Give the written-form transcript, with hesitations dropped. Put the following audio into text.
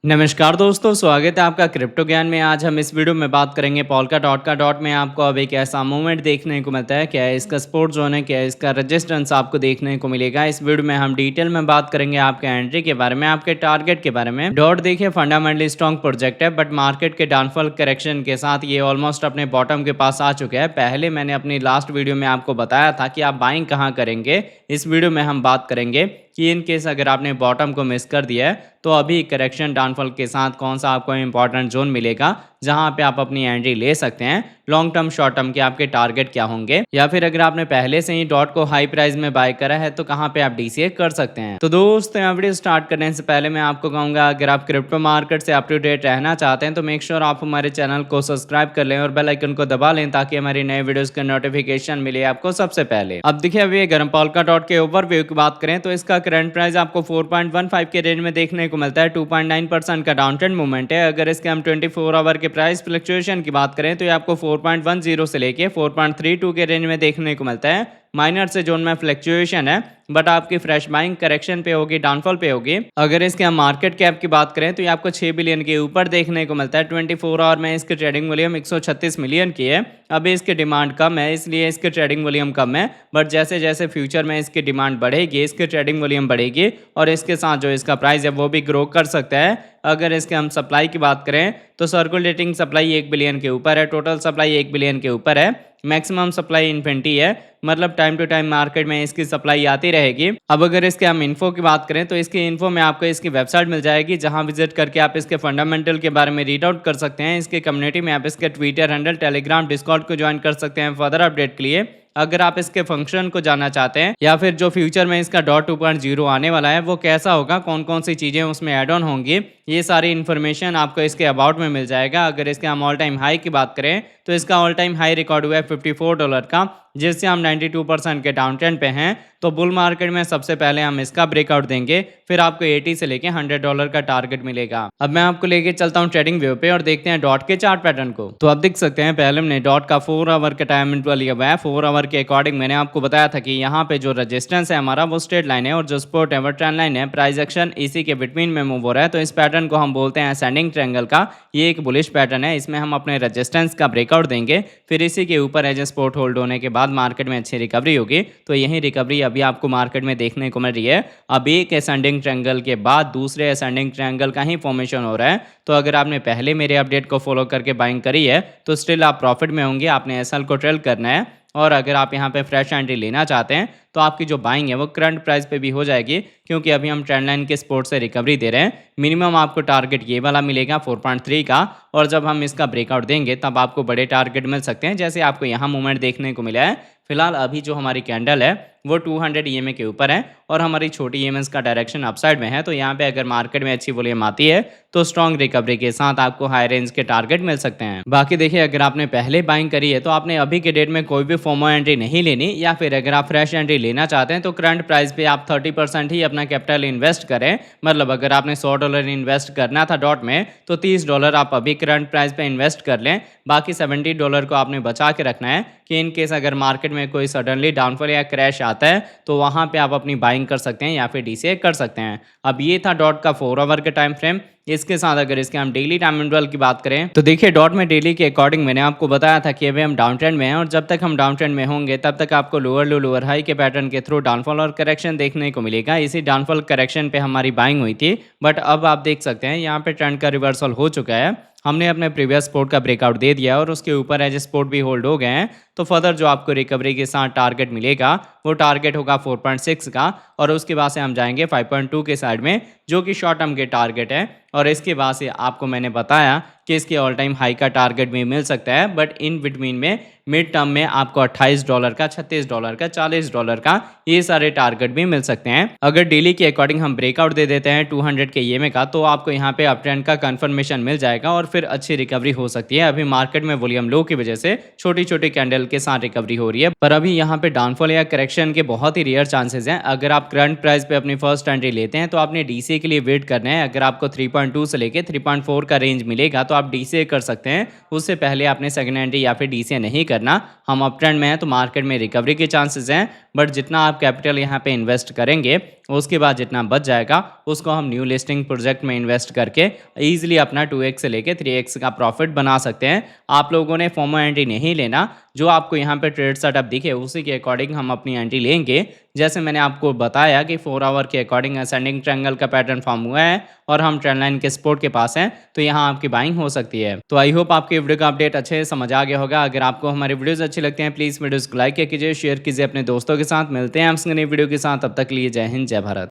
नमस्कार दोस्तों, स्वागत है आपका क्रिप्टो ज्ञान में। आज हम इस वीडियो में बात करेंगे पोल्का डॉट का। डॉट में आपको अब एक ऐसा मूवमेंट देखने को मिलता है, क्या है इसका सपोर्ट जोन है, क्या है इसका रेजिस्टेंस आपको देखने को मिलेगा। इस वीडियो में हम डिटेल में बात करेंगे आपके एंट्री के बारे में, आपके टारगेट के बारे में। डॉट देखिए फंडामेंटली स्ट्रॉन्ग प्रोजेक्ट है, बट मार्केट के डाउनफॉल करेक्शन के साथ ये ऑलमोस्ट अपने बॉटम के पास आ चुका है। पहले मैंने अपनी लास्ट वीडियो में आपको बताया था कि आप बाइंग कहाँ करेंगे। इस वीडियो में हम बात करेंगे कि इन केस अगर आपने बॉटम को मिस कर दिया है तो अभी करेक्शन डाउनफॉल के साथ कौन सा आपको इंपॉर्टेंट जोन मिलेगा जहां पे आप अपनी एंट्री ले सकते हैं। लॉन्ग टर्म शॉर्ट टर्म के आपके टारगेट क्या होंगे, या फिर अगर आपने पहले से ही डॉट को हाई प्राइस में बाय करा है तो कहां पे आप डीसीए कर सकते हैं। तो दोस्तों, वीडियो स्टार्ट करने से पहले मैं आपको कहूंगा, अगर आप क्रिप्टो मार्केट से अप टू डेट रहना चाहते हैं तो मेक श्योर आप हमारे चैनल को सब्सक्राइब कर लें और बेल आइकन को दबा लें ताकि हमारी नए वीडियोस का नोटिफिकेशन मिले आपको सबसे पहले। अब देखिए, अभी अगर हम पोल्का डॉट के ओवरव्यू की बात करें तो इसका करंट प्राइस आपको 4.15 के रेंज में देखने को मिलता है। 2.9% का डाउन ट्रेंड मूवमेंट है। अगर इसके हम 24 आवर के प्राइस फ्लक्चुएशन की बात करें तो ये आपको 4.10 से लेके 4.32 के रेंज में देखने को मिलता है। माइनर से जोन में फ्लक्चुएशन है, बट आपकी फ्रेश बाइंग करेक्शन पे होगी, डाउनफॉल पे होगी। अगर इसके हम मार्केट कैप की बात करें तो ये आपको 6 बिलियन के ऊपर देखने को मिलता है। 24 आवर में इसकी ट्रेडिंग वॉल्यूम 136 मिलियन की है। अभी इसकी डिमांड कम है, इसलिए इसकी ट्रेडिंग वॉल्यूम कम है, बट जैसे जैसे फ्यूचर में इसकी डिमांड बढ़ेगी, इसकी ट्रेडिंग वॉल्यूम बढ़ेगी और इसके साथ जो इसका प्राइस है वो भी ग्रो कर सकता है। अगर इसके हम सप्लाई की बात करें तो सर्कुलेटिंग सप्लाई 1 बिलियन के ऊपर है, टोटल सप्लाई 1 बिलियन के ऊपर है, मैक्सिमम सप्लाई इन्फिनिटी है, मतलब टाइम टू टाइम मार्केट में इसकी सप्लाई आती रहेगी। अब अगर इसके हम इन्फो की बात करें तो इसकी इन्फो में आपको इसकी वेबसाइट मिल जाएगी, जहां विजिट करके आप इसके फंडामेंटल के बारे में रीड आउट कर सकते हैं। इसके कम्युनिटी में आप इसके ट्विटर हैंडल, टेलीग्राम, डिस्कॉर्ड को ज्वाइन कर सकते हैं फर्दर अपडेट के लिए। अगर आप इसके फंक्शन को जानना चाहते हैं या फिर जो फ्यूचर में इसका डॉट 2.0 आने वाला है वो कैसा होगा, कौन कौन सी चीज़ें उसमें ऐड ऑन होंगी, ये सारी इन्फॉर्मेशन आपको इसके अबाउट में मिल जाएगा। अगर इसके हम ऑल टाइम हाई की बात करें तो इसका ऑल टाइम हाई रिकॉर्ड हुआ है $54 का, जिससे हम 92% के डाउन ट्रेंड पे हैं। तो बुल मार्केट में सबसे पहले हम इसका ब्रेकआउट देंगे, फिर आपको 80 से लेके $100 का टारगेट मिलेगा। अब मैं आपको लेके चलता हूँ ट्रेडिंग व्यू पे और देखते हैं डॉट के चार्ट पैटर्न को। तो आप देख सकते हैं, पहले हमने डॉट का 4 आवर का टाइम इंटरवल लिया हुआ है। 4 आवर के अकॉर्डिंग मैंने आपको बताया था कि यहाँ पे जो रेजिस्टेंस है हमारा वो स्ट्रेट लाइन है और जो सपोर्ट है वो ट्रेंड लाइन है। प्राइस एक्शन इसी के बिटवीन में मूव हो रहा है, तो इस पैटर्न को हम बोलते हैं असेंडिंग ट्रायंगल का। ये एक बुलिश पैटर्न है, इसमें हम अपने रेजिस्टेंस का ब्रेकआउट देंगे, फिर इसी के ऊपर एज सपोर्ट होल्ड होने के बाद मार्केट में अच्छी रिकवरी होगी। तो यही रिकवरी अभी आपको मार्केट में देखने को मिल रही है। अब एक असेंडिंग ट्रायंगल के बाद दूसरे असेंडिंग ट्रायंगल का ही फॉर्मेशन हो रहा है। तो अगर आपने पहले मेरे अपडेट को फॉलो करके बाइंग करी है तो स्टिल आप प्रॉफिट में होंगे। आपने एसएल को ट्रेल करना है, और अगर आप यहाँ पे फ्रेश एंट्री लेना चाहते हैं तो आपकी जो बाइंग है वो करंट प्राइस पे भी हो जाएगी, क्योंकि अभी हम ट्रेंड लाइन के सपोर्ट से रिकवरी दे रहे हैं। मिनिमम आपको टारगेट ये वाला मिलेगा 4.3 का, और जब हम इसका ब्रेकआउट देंगे तब आपको बड़े टारगेट मिल सकते हैं, जैसे आपको यहाँ मूवमेंट देखने को मिला है। फिलहाल अभी जो हमारी कैंडल है वो 200 ईएमए के ऊपर है और हमारी छोटी ईएमएस का डायरेक्शन अपसाइड में है। तो यहाँ पे अगर मार्केट में अच्छी वॉल्यूम आती है तो स्ट्रॉन्ग रिकवरी के साथ आपको हाई रेंज के टारगेट मिल सकते हैं। बाकी देखिए, अगर आपने पहले बाइंग करी है तो आपने अभी के डेट में कोई भी फोमो एंट्री नहीं लेनी, या फिर अगर आप फ्रेश एंट्री लेना चाहते हैं तो करंट प्राइस पे आप 30% ही अपना कैपिटल इन्वेस्ट करें। मतलब अगर आपने $100 इन्वेस्ट करना था डॉट में तो $30 आप अभी करंट प्राइस पे इन्वेस्ट कर लें। बाकी $70 को आपने बचा के रखना है कि इन केस अगर मार्केट में कोई सडनली डाउनफॉल या क्रैश आता है तो वहां पे आप अपनी बाइंग कर सकते हैं या फिर डीसीए कर सकते हैं। अब ये था डॉट का 4 आवर का टाइम फ्रेम। इसके साथ अगर इसके हम डेली टाइम इंटरवल की बात करें तो देखिए, डॉट में डेली के अकॉर्डिंग मैंने आपको बताया था कि अभी हम डाउन ट्रेंड में हैं, और जब तक हम डाउन ट्रेंड में होंगे तब तक आपको लोअर लो लोअर हाई के पैटर्न के थ्रू डाउनफॉल और करेक्शन देखने को मिलेगा। इसी डाउनफॉल करेक्शन पे हमारी बाइंग हुई थी, बट अब आप देख सकते हैं यहाँ पे ट्रेंड का रिवर्सल हो चुका है। हमने अपने प्रीवियस सपोर्ट का ब्रेकआउट दे दिया और उसके ऊपर एज सपोर्ट भी होल्ड हो गए हैं। तो फर्दर जो आपको रिकवरी के साथ टारगेट मिलेगा वो टारगेट होगा 4.6 का, और उसके बाद से हम जाएंगे 5.2 के साइड में, जो कि शॉर्ट टर्म के टारगेट है। और इसके बाद से आपको मैंने बताया कि इसके ऑल टाइम हाई का टारगेट भी मिल सकता है, बट इन बिटवीन में मिड टर्म में आपको $28 का, $36 का, $40 का, ये सारे टारगेट भी मिल सकते हैं। अगर डेली के अकॉर्डिंग हम ब्रेकआउट दे देते हैं 200 के ईएमए का तो आपको यहाँ पे अप ट्रेंड का कंफर्मेशन मिल जाएगा और फिर अच्छी रिकवरी हो सकती है। अभी मार्केट में वॉल्यूम लो की वजह से छोटी छोटी कैंडल के साथ रिकवरी हो रही है, पर अभी यहाँ पे डाउनफॉल या करेक्शन के बहुत ही रेयर चांसेस हैं। अगर आप करंट प्राइस पे अपनी फर्स्ट एंट्री लेते हैं तो आपने डीसी के लिए वेट करना है। अगर आपको 3.2 से लेके 3.4 का रेंज मिलेगा तो आप डीसीए कर सकते हैं। उससे पहले आपने सेकंड एंट्री या फिर डीसीए नहीं करना। हम अप ट्रेंड में हैं तो मार्केट में रिकवरी के चांसेस हैं, बट जितना आप कैपिटल यहाँ पे इन्वेस्ट करेंगे उसके बाद जितना बच जाएगा उसको हम न्यू लिस्टिंग प्रोजेक्ट में इन्वेस्ट करके ईजिली अपना 2x से लेके 3x का प्रॉफिट बना सकते हैं। आप लोगों ने फोमो एंट्री नहीं लेना, जो आपको यहाँ पे ट्रेड सेटअप दिखे उसी के अकॉर्डिंग हम अपनी एंट्री लेंगे। जैसे मैंने आपको बताया कि 4 आवर के अकॉर्डिंग असेंडिंग ट्रायंगल का पैटर्न फॉर्म हुआ है और हम ट्रेंड लाइन के सपोर्ट के पास हैं, तो यहाँ आपकी बाइंग हो सकती है। तो आई होप आपके वीडियो का अपडेट अच्छे से समझ आ गया होगा। अगर आपको हमारे वीडियोस अच्छे लगते हैं प्लीज़ वीडियोस को लाइक कीजिए, शेयर कीजिए अपने दोस्तों के साथ। मिलते हैं हम नई वीडियो के साथ, तब तक लिए जय हिंद जय भारत।